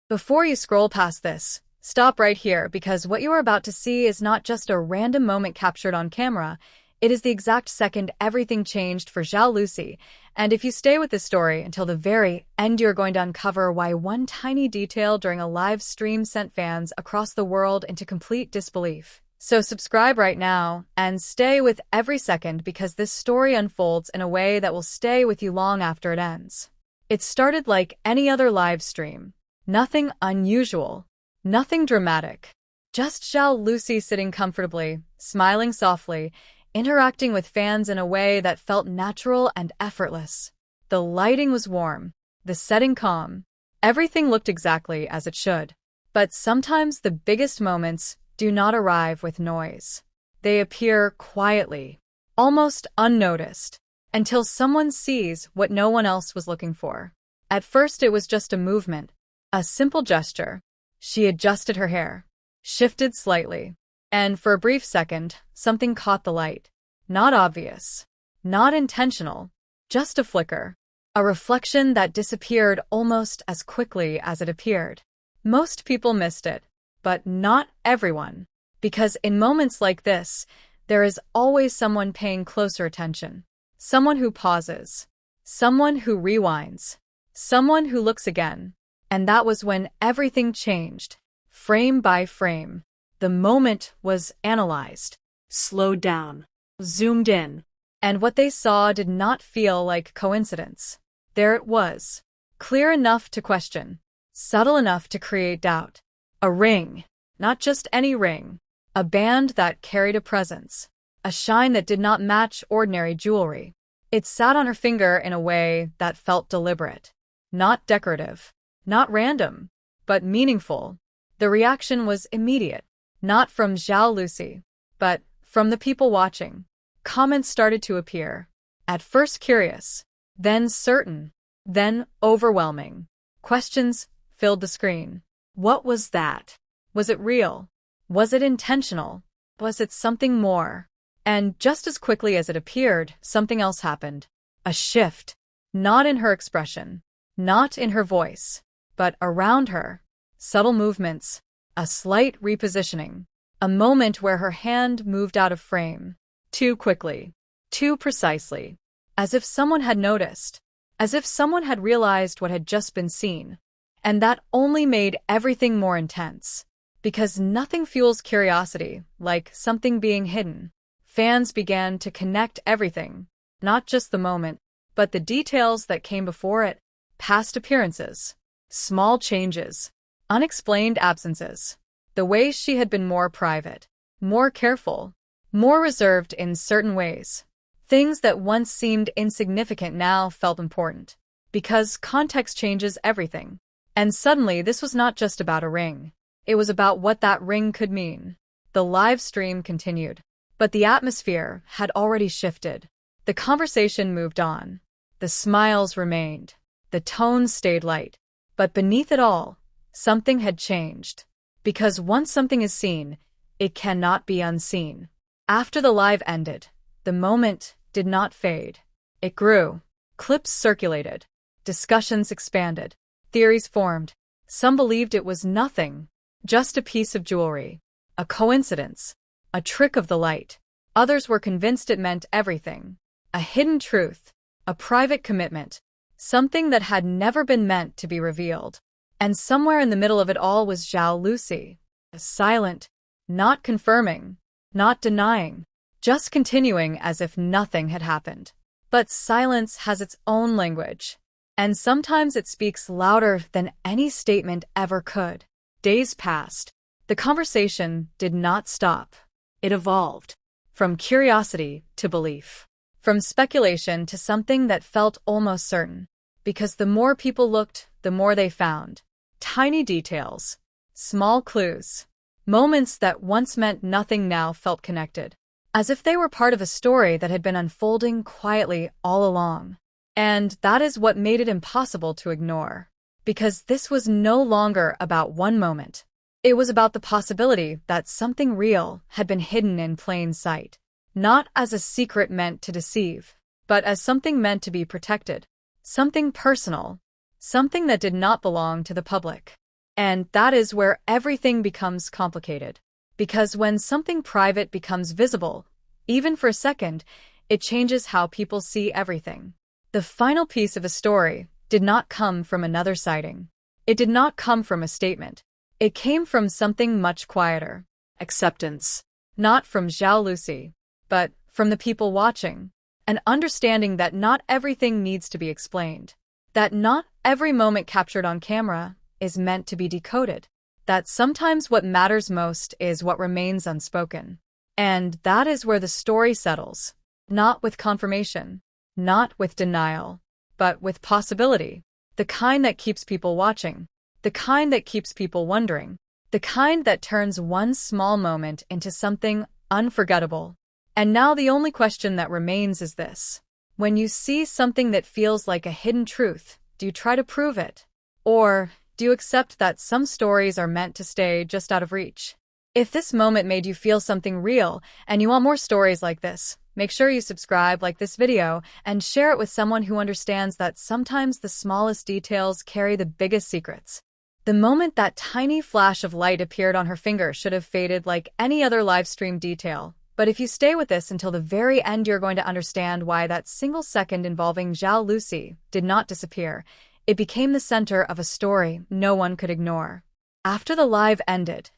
Before you scroll past this, stop right here because what you are about to see is not just a random moment captured on camera, it is the exact second everything changed for Zhao Lusi, and if you stay with this story until the very end, you're going to uncover why one tiny detail during a live stream sent fans across the world into complete disbelief. So subscribe right now and stay with every second because this story unfolds in a way that will stay with you long after it ends. It started like any other live stream. Nothing unusual, nothing dramatic. Just Zhao Lusi sitting comfortably, smiling softly, interacting with fans in a way that felt natural and effortless. The lighting was warm, the setting calm. Everything looked exactly as it should. But sometimes the biggest moments do not arrive with noise. They appear quietly, almost unnoticed, until someone sees what no one else was looking for. At first it was just a movement, a simple gesture. She adjusted her hair, shifted slightly, and for a brief second, something caught the light. Not obvious, not intentional, just a flicker, a reflection that disappeared almost as quickly as it appeared. Most people missed it, but not everyone, because in moments like this, there is always someone paying closer attention. Someone who pauses, someone who rewinds, someone who looks again. And that was when everything changed, frame by frame. The moment was analyzed, slowed down, zoomed in, and what they saw did not feel like coincidence. There it was, clear enough to question, subtle enough to create doubt. A ring, not just any ring, a band that carried a presence, a shine that did not match ordinary jewelry. It sat on her finger in a way that felt deliberate, not decorative, not random, but meaningful. The reaction was immediate, not from Zhao Lusi, but from the people watching. Comments started to appear, at first curious, then certain, then overwhelming. Questions filled the screen. What was that? Was it real? Was it intentional? Was it something more? And just as quickly as it appeared, something else happened. A shift, not in her expression, not in her voice, but around her. Subtle movements, a slight repositioning, a moment where her hand moved out of frame. Too quickly, too precisely, as if someone had noticed, as if someone had realized what had just been seen. And that only made everything more intense, because nothing fuels curiosity like something being hidden. Fans began to connect everything, not just the moment, but the details that came before it, past appearances, small changes, unexplained absences, the way she had been more private, more careful, more reserved in certain ways. Things that once seemed insignificant now felt important, because context changes everything. And suddenly this was not just about a ring. It was about what that ring could mean. The live stream continued, but the atmosphere had already shifted. The conversation moved on. The smiles remained. The tone stayed light. But beneath it all, something had changed. Because once something is seen, it cannot be unseen. After the live ended, the moment did not fade. It grew. Clips circulated. Discussions expanded. Theories formed. Some believed it was nothing, just a piece of jewelry, a coincidence, a trick of the light. Others were convinced it meant everything, a hidden truth, a private commitment, something that had never been meant to be revealed. And somewhere in the middle of it all was Zhao Lusi, silent, not confirming, not denying, just continuing as if nothing had happened. But silence has its own language. And sometimes it speaks louder than any statement ever could. Days passed. The conversation did not stop. It evolved. From curiosity to belief. From speculation to something that felt almost certain. Because the more people looked, the more they found. Tiny details. Small clues. Moments that once meant nothing now felt connected. As if they were part of a story that had been unfolding quietly all along. And that is what made it impossible to ignore. Because this was no longer about one moment. It was about the possibility that something real had been hidden in plain sight. Not as a secret meant to deceive, but as something meant to be protected. Something personal. Something that did not belong to the public. And that is where everything becomes complicated. Because when something private becomes visible, even for a second, it changes how people see everything. The final piece of the story did not come from another sighting. It did not come from a statement. It came from something much quieter. Acceptance. Not from Zhao Lusi, but from the people watching. An understanding that not everything needs to be explained. That not every moment captured on camera is meant to be decoded. That sometimes what matters most is what remains unspoken. And that is where the story settles. Not with confirmation, not with denial, but with possibility. The kind that keeps people watching. The kind that keeps people wondering. The kind that turns one small moment into something unforgettable. And now the only question that remains is this. When you see something that feels like a hidden truth, do you try to prove it? Or do you accept that some stories are meant to stay just out of reach? If this moment made you feel something real and you want more stories like this, make sure you subscribe, like this video, and share it with someone who understands that sometimes the smallest details carry the biggest secrets. The moment that tiny flash of light appeared on her finger should have faded like any other live stream detail. But if you stay with this until the very end, you're going to understand why that single second involving Zhao Lusi did not disappear. It became the center of a story no one could ignore. After the live ended,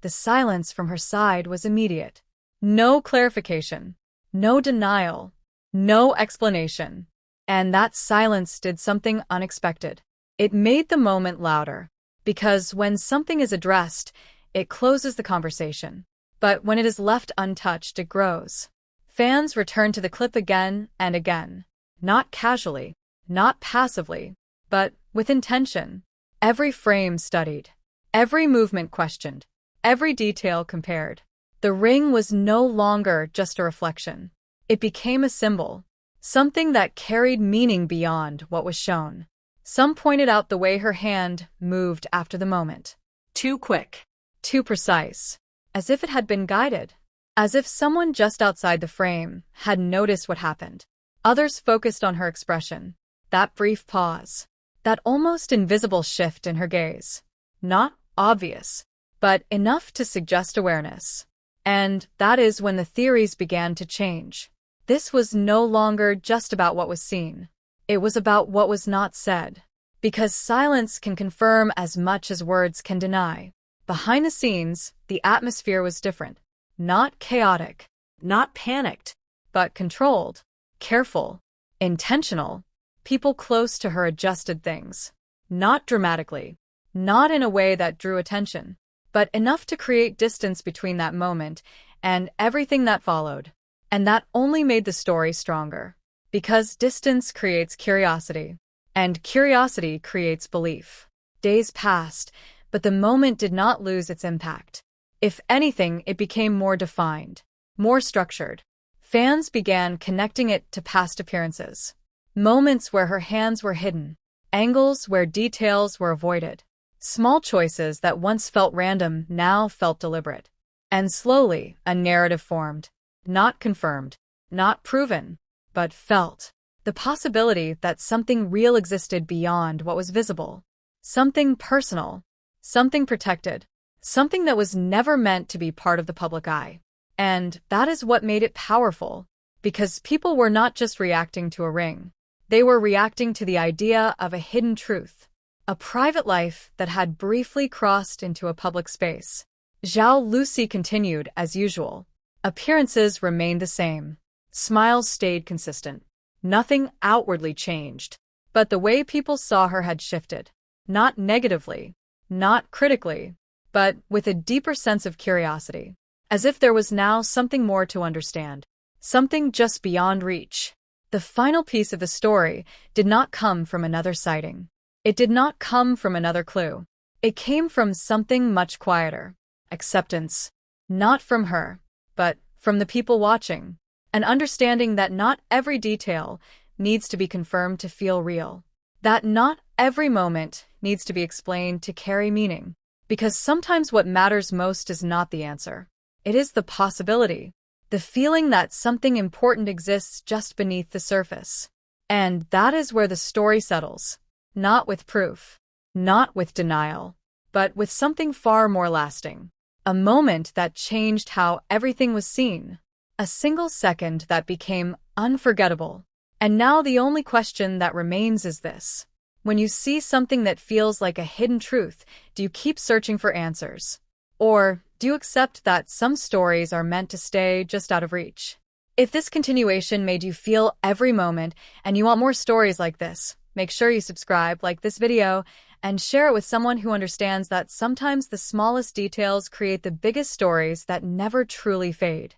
the silence from her side was immediate. No clarification, no denial, no explanation. And that silence did something unexpected. It made the moment louder. Because when something is addressed, it closes the conversation. But when it is left untouched, it grows. Fans return to the clip again and again. Not casually, not passively, but with intention. Every frame studied. Every movement questioned. Every detail compared. The ring was no longer just a reflection. It became a symbol. Something that carried meaning beyond what was shown. Some pointed out the way her hand moved after the moment. Too quick. Too precise. As if it had been guided. As if someone just outside the frame had noticed what happened. Others focused on her expression. That brief pause. That almost invisible shift in her gaze. Not obvious, but enough to suggest awareness. And that is when the theories began to change. This was no longer just about what was seen. It was about what was not said. Because silence can confirm as much as words can deny. Behind the scenes, the atmosphere was different. Not chaotic, not panicked, but controlled, careful, intentional. People close to her adjusted things. Not dramatically, not in a way that drew attention, but enough to create distance between that moment and everything that followed. And that only made the story stronger. Because distance creates curiosity, and curiosity creates belief. Days passed, but the moment did not lose its impact. If anything, it became more defined, more structured. Fans began connecting it to past appearances. Moments where her hands were hidden, angles where details were avoided. Small choices that once felt random now felt deliberate. And slowly, a narrative formed. Not confirmed, not proven, but felt. The possibility that something real existed beyond what was visible. Something personal. Something protected. Something that was never meant to be part of the public eye. And that is what made it powerful. Because people were not just reacting to a ring. They were reacting to the idea of a hidden truth. A private life that had briefly crossed into a public space. Zhao Lusi continued as usual. Appearances remained the same. Smiles stayed consistent. Nothing outwardly changed. But the way people saw her had shifted. Not negatively. Not critically, but with a deeper sense of curiosity. As if there was now something more to understand. Something just beyond reach. The final piece of the story did not come from another sighting. It did not come from another clue. It came from something much quieter. Acceptance. Not from her, but from the people watching. An understanding that not every detail needs to be confirmed to feel real. That not every moment needs to be explained to carry meaning. Because sometimes what matters most is not the answer. It is the possibility. The feeling that something important exists just beneath the surface. And that is where the story settles. Not with proof. Not with denial. but with something far more lasting. A moment that changed how everything was seen. A single second that became unforgettable. And now the only question that remains is this. When you see something that feels like a hidden truth, do you keep searching for answers? Or do you accept that some stories are meant to stay just out of reach? If this continuation made you feel every moment and you want more stories like this, make sure you subscribe, like this video, and share it with someone who understands that sometimes the smallest details create the biggest stories that never truly fade.